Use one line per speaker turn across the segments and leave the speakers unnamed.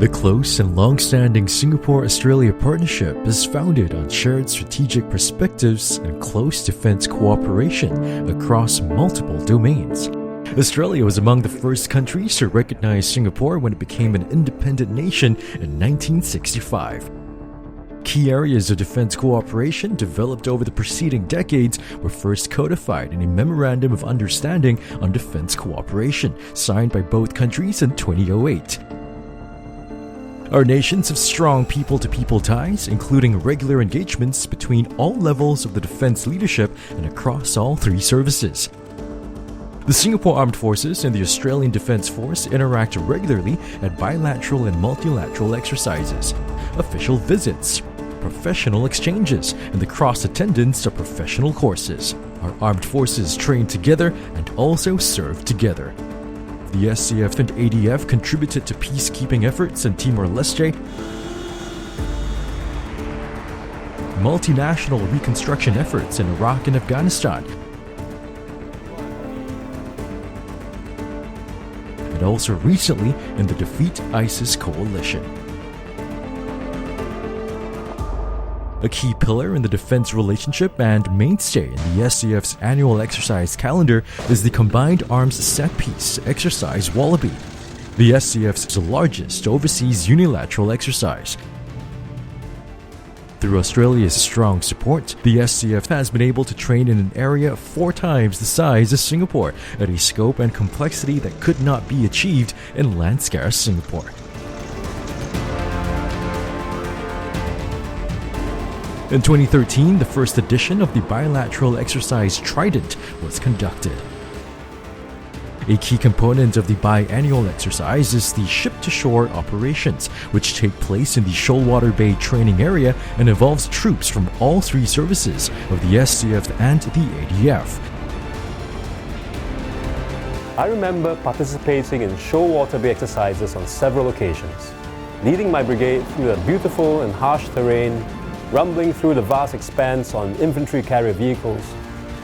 The close and long-standing Singapore-Australia partnership is founded on shared strategic perspectives and close defence cooperation across multiple domains. Australia was among the first countries to recognize Singapore when it became an independent nation in 1965. Key areas of defense cooperation developed over the preceding decades were first codified in a Memorandum of Understanding on Defense Cooperation, signed by both countries in 2008. Our nations have strong people-to-people ties, including regular engagements between all levels of the defense leadership and across all three services. The Singapore Armed Forces and the Australian Defence Force interact regularly at bilateral and multilateral exercises, official visits, professional exchanges, and the cross-attendance of professional courses. Our armed forces train together and also serve together. The SAF and ADF contributed to peacekeeping efforts in Timor-Leste, multinational reconstruction efforts in Iraq and Afghanistan, and also recently in the Defeat ISIS coalition. A key pillar in the defense relationship and mainstay in the SAF's annual exercise calendar is the Combined Arms Set Piece exercise Wallaby, the SAF's largest overseas unilateral exercise. Through Australia's strong support, the SAF has been able to train in an area 4 times the size of Singapore at a scope and complexity that could not be achieved in land-scarce Singapore. In 2013, the first edition of the bilateral exercise Trident was conducted. A key component of the biannual exercise is the ship-to-shore operations, which take place in the Shoalwater Bay Training area and involves troops from all three services of the SAF and the ADF.
I remember participating in Shoalwater Bay exercises on several occasions, leading my brigade through the beautiful and harsh terrain, rumbling through the vast expanse on infantry carrier vehicles,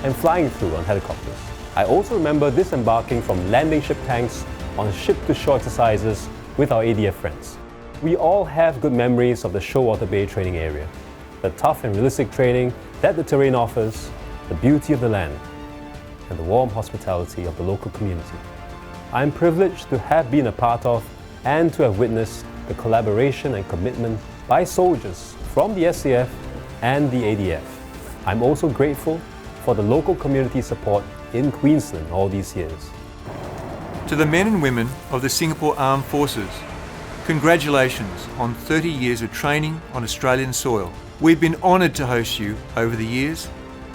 and flying through on helicopters. I also remember disembarking from landing ship tanks on ship-to-shore exercises with our ADF friends. We all have good memories of the Shoalwater Bay training area, the tough and realistic training that the terrain offers, the beauty of the land, and the warm hospitality of the local community. I am privileged to have been a part of and to have witnessed the collaboration and commitment by soldiers from the SAF and the ADF. I'm also grateful for the local community support in Queensland all these years.
To the men and women of the Singapore Armed Forces, congratulations on 30 years of training on Australian soil. We've been honoured to host you over the years.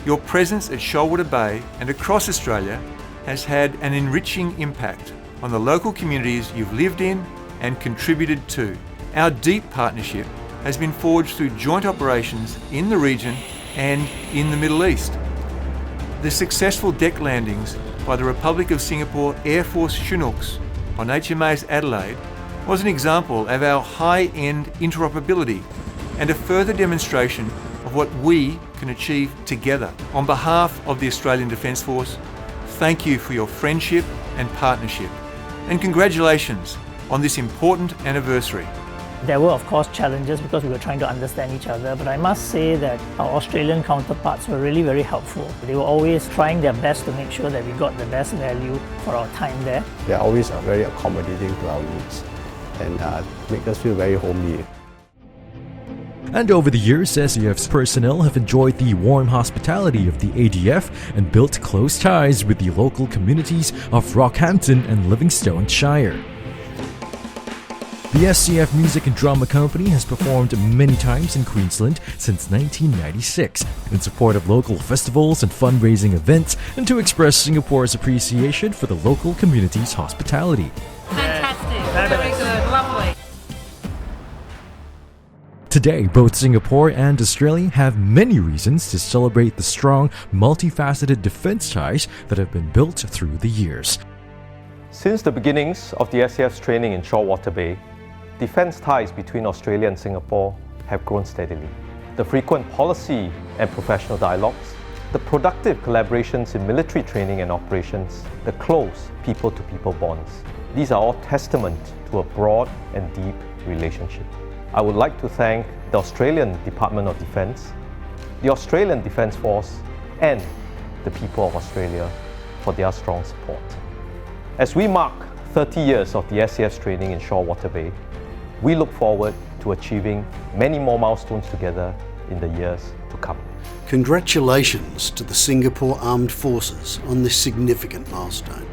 Your presence at Shoalwater Bay and across Australia has had an enriching impact on the local communities you've lived in and contributed to. Our deep partnership has been forged through joint operations in the region and in the Middle East. The successful deck landings by the Republic of Singapore Air Force Chinooks on HMAS Adelaide was an example of our high-end interoperability and a further demonstration of what we can achieve together. On behalf of the Australian Defence Force, thank you for your friendship and partnership, and congratulations on this important anniversary.
There were, of course, challenges because we were trying to understand each other, but I must say that our Australian counterparts were really very helpful. They were always trying their best to make sure that we got the best value for our time there.
They are always very accommodating to our needs and make us feel very homely.
And over the years, SAF's personnel have enjoyed the warm hospitality of the ADF and built close ties with the local communities of Rockhampton and Livingstone Shire. The SAF Music and Drama Company has performed many times in Queensland since 1996 in support of local festivals and fundraising events and to express Singapore's appreciation for the local community's hospitality.
Fantastic, very good, lovely.
Today, both Singapore and Australia have many reasons to celebrate the strong, multifaceted defence ties that have been built through the years.
Since the beginnings of the SAF's training in Shoalwater Bay, defence ties between Australia and Singapore have grown steadily. The frequent policy and professional dialogues, the productive collaborations in military training and operations, the close people-to-people bonds. These are all testament to a broad and deep relationship. I would like to thank the Australian Department of Defence, the Australian Defence Force, and the people of Australia for their strong support. As we mark 30 years of the SAF's training in Shoalwater Bay, we look forward to achieving many more milestones together in the years to come.
Congratulations to the Singapore Armed Forces on this significant milestone.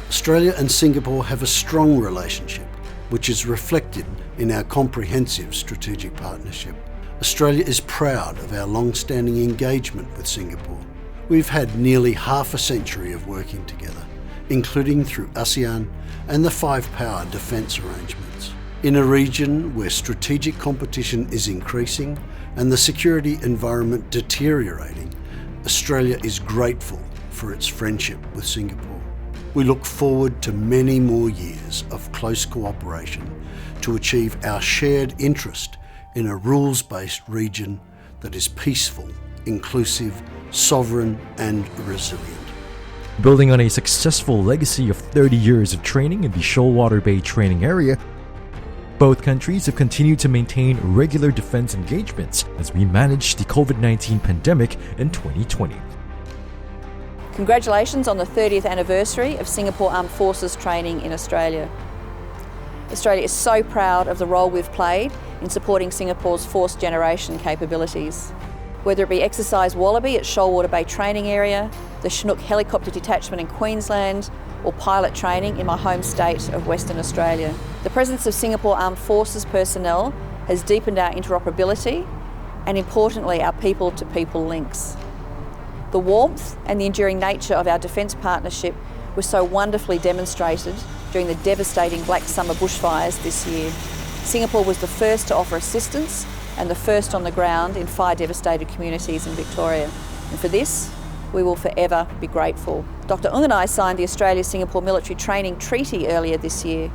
Australia and Singapore have a strong relationship, which is reflected in our comprehensive strategic partnership. Australia is proud of our long-standing engagement with Singapore. We've had nearly half a century of working together, including through ASEAN and the five-power defence arrangements. In a region where strategic competition is increasing and the security environment deteriorating, Australia is grateful for its friendship with Singapore. We look forward to many more years of close cooperation to achieve our shared interest in a rules-based region that is peaceful, inclusive, sovereign and resilient.
Building on a successful legacy of 30 years of training in the Shoalwater Bay Training area, both countries have continued to maintain regular defense engagements as we manage the COVID-19 pandemic in 2020.
Congratulations on the 30th anniversary of Singapore Armed Forces training in Australia. Australia is so proud of the role we've played in supporting Singapore's force generation capabilities. Whether it be exercise Wallaby at Shoalwater Bay Training area, the Chinook helicopter detachment in Queensland, or pilot training in my home state of Western Australia. The presence of Singapore Armed Forces personnel has deepened our interoperability and, importantly, our people-to-people links. The warmth and the enduring nature of our defence partnership was so wonderfully demonstrated during the devastating Black Summer bushfires this year. Singapore was the first to offer assistance and the first on the ground in fire-devastated communities in Victoria. And for this, we will forever be grateful. Dr. Ng and I signed the Australia-Singapore Military Training Treaty earlier this year,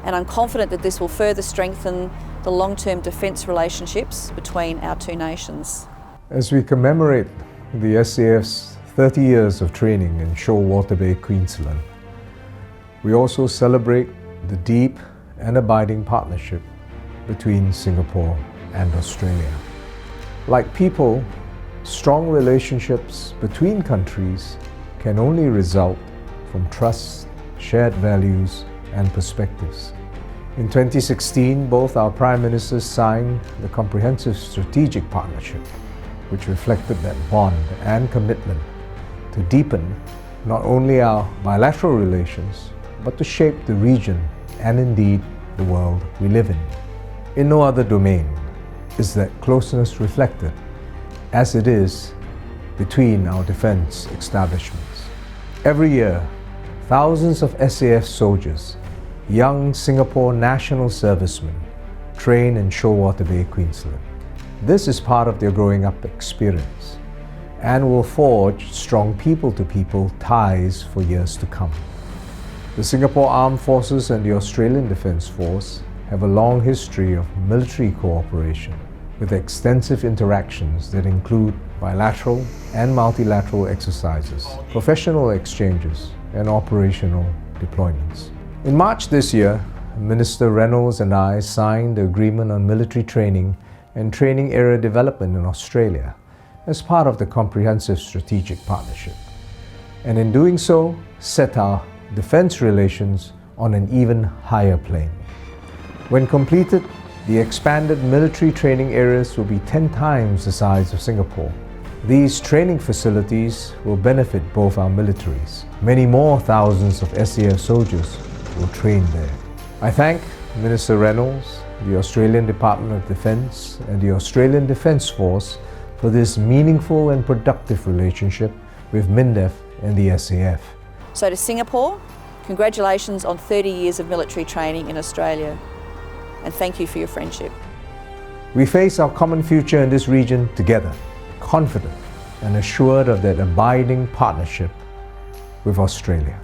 and I'm confident that this will further strengthen the long-term defence relationships between our two nations.
As we commemorate the SAF's 30 years of training in Shoalwater Bay, Queensland, we also celebrate the deep and abiding partnership between Singapore and Australia. Like people, strong relationships between countries can only result from trust, shared values, and perspectives. In 2016, both our Prime Ministers signed the Comprehensive Strategic Partnership, which reflected that bond and commitment to deepen not only our bilateral relations, but to shape the region and indeed the world we live in. In no other domain is that closeness reflected as it is between our defence establishments. Every year, thousands of SAF soldiers, young Singapore national servicemen, train in Shoalwater Bay, Queensland. This is part of their growing up experience and will forge strong people-to-people ties for years to come. The Singapore Armed Forces and the Australian Defence Force have a long history of military cooperation with extensive interactions that include bilateral and multilateral exercises, professional exchanges, and operational deployments. In March this year, Minister Reynolds and I signed the Agreement on Military Training and Training Area Development in Australia as part of the Comprehensive Strategic Partnership, and in doing so, set our defence relations on an even higher plane. When completed, the expanded military training areas will be 10 times the size of Singapore. These training facilities will benefit both our militaries. Many more thousands of SAF soldiers will train there. I thank Minister Reynolds, the Australian Department of Defence, and the Australian Defence Force for this meaningful and productive relationship with MINDEF and the SAF.
So to Singapore, congratulations on 30 years of military training in Australia, and thank you for your friendship.
We face our common future in this region together, confident and assured of that abiding partnership with Australia.